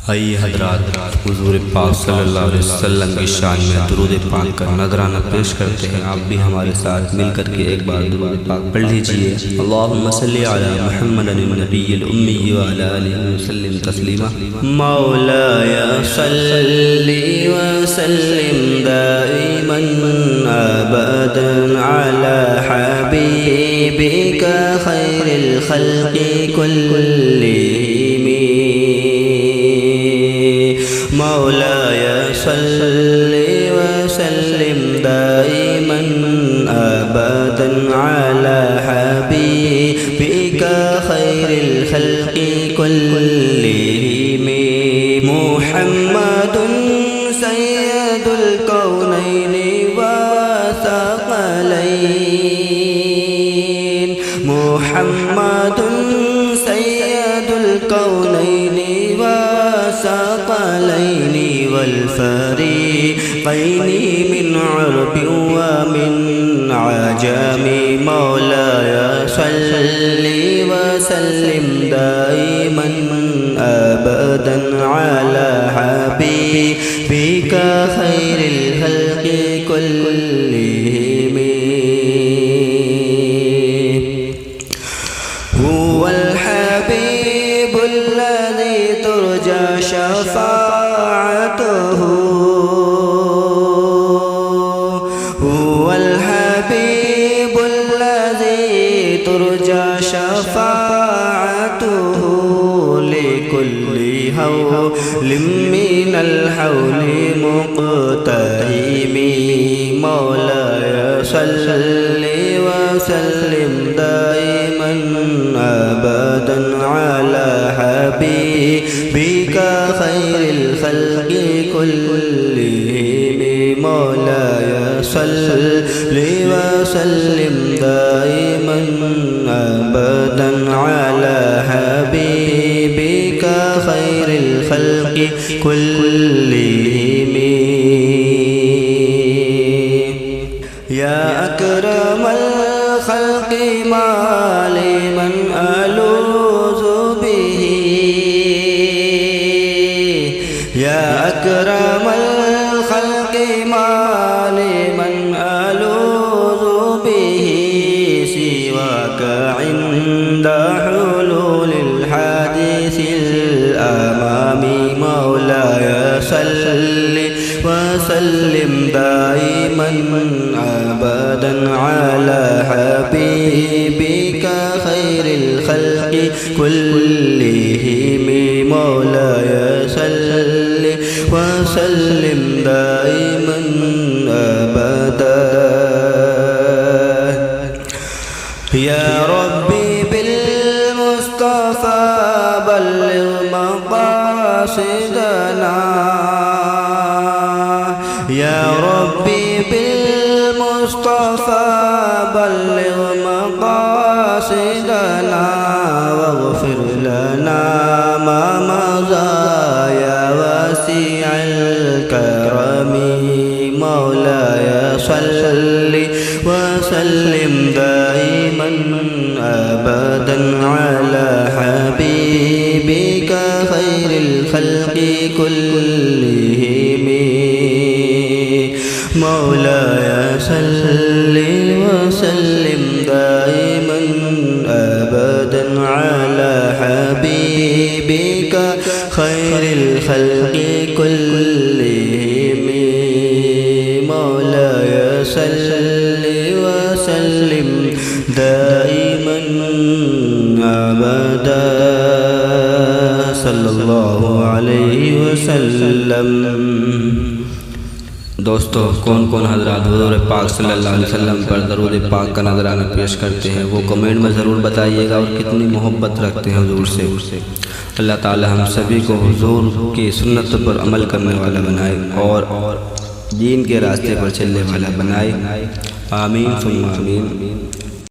आइए हज़रात, हुज़ूर पाक सल्लल्लाहु अलैहि वसल्लम की शान में दुरूद पाक का नज़राना पेश करते हैं। आप भी हमारे साथ मिल कर के एक बार दुरूद पाक पढ़ लीजिए। अल्लाहुम्मा सल्ली अला मुहम्मदिन नबिय्यिल उम्मी व अला आलिहि वसल्लिम तस्लीमा। मौलाया सल्ली व सल्लिम दाइमन अबदन अला हबीबिका खैरिल खल्क़ि कुल्लिहिम। मौलाया सल्ली व सल्लिम दाइमन अबदन अला हबीबिका खैरिल खल्क़ि कुल्लिहिम। मुहम्मदुन सय्यदुल कौनैनि व सकलैन। मुहम्मदुन सय्यदुल कौनैनि व सकलैन वल फरीक़ैनि मिन अरब व मिन अजम। मौलाया सल्ली व सल्लिम दाइमन अबदन अला हबीबिका खैरिल खल्क़ि कुल्लिहिम। हुवल हबीबुल लज़ी तुरजा शफ़ाअतुहु। हुवल हबीबुल लज़ी तुरजा शफ़ाअतुहु लिकुल्ली हौलिम मिनल हौलि मुक़तहिम। मौलाया सल्ली व सल्लिम दाइमन अबदन अला हबीबिका खैरिल खल्क़ि कुल्लिहिम। मौलाया सल्ली व सल्लिम दाइमन अबदन अला हबीबिका खैरिल खल्क़ि कुल्लिहिम। या अकरमल खल्क़ि मा लिमन अलूज़ु बिही। या अकरमल खल्क़ि मा लिमन अलूज़ु बिही सिवाका इंदा हुलूलिल हादिसिल अमामी। मौलाया सल्ली व सल्लिम दाइमन अबदन अला हबीबिका खैरिल खल्क़ि कुल्लिहिम। मौलाया सल्ली व सल्लिम दाइमन अबदन। या रब्बी बिल मुस्तफ़ा बल्लिग़ मक़ासिदना। या रब्बी बिल मुस्तफ़ा बल्लिग़ मक़ासिदना वग़फ़िर लना मा मज़ा या वासिअल करमी। मौलाया सल्ली व सल्लिम दाइमन अबदन अला हबीबिका खैरिल खल्क़ि कुल्लिहिम। मौलाया सल्ली व सल्लिम दाइमन अबदन अला हबीबिका खैरिल खल्क़ि कुल्लिहिम। मौलाया सल्ली व सल्लिम दाइमन अबदा सल्लल्लाहु अलैहि वसल्लम। दोस्तों, कौन कौन हज़रात हुज़ूर पाक सल्लल्लाहु अलैहि वसल्लम पर दरूद पाक का नज़राना पेश करते हैं वो कमेंट में ज़रूर बताइएगा और कितनी मोहब्बत रखते हैं हुज़ूर से। अल्लाह ताला हम सभी को हुज़ूर की सुन्नत पर अमल करने वाला बनाए और दीन के रास्ते पर चलने वाला बनाए। आमीन सुम्मा आमीन।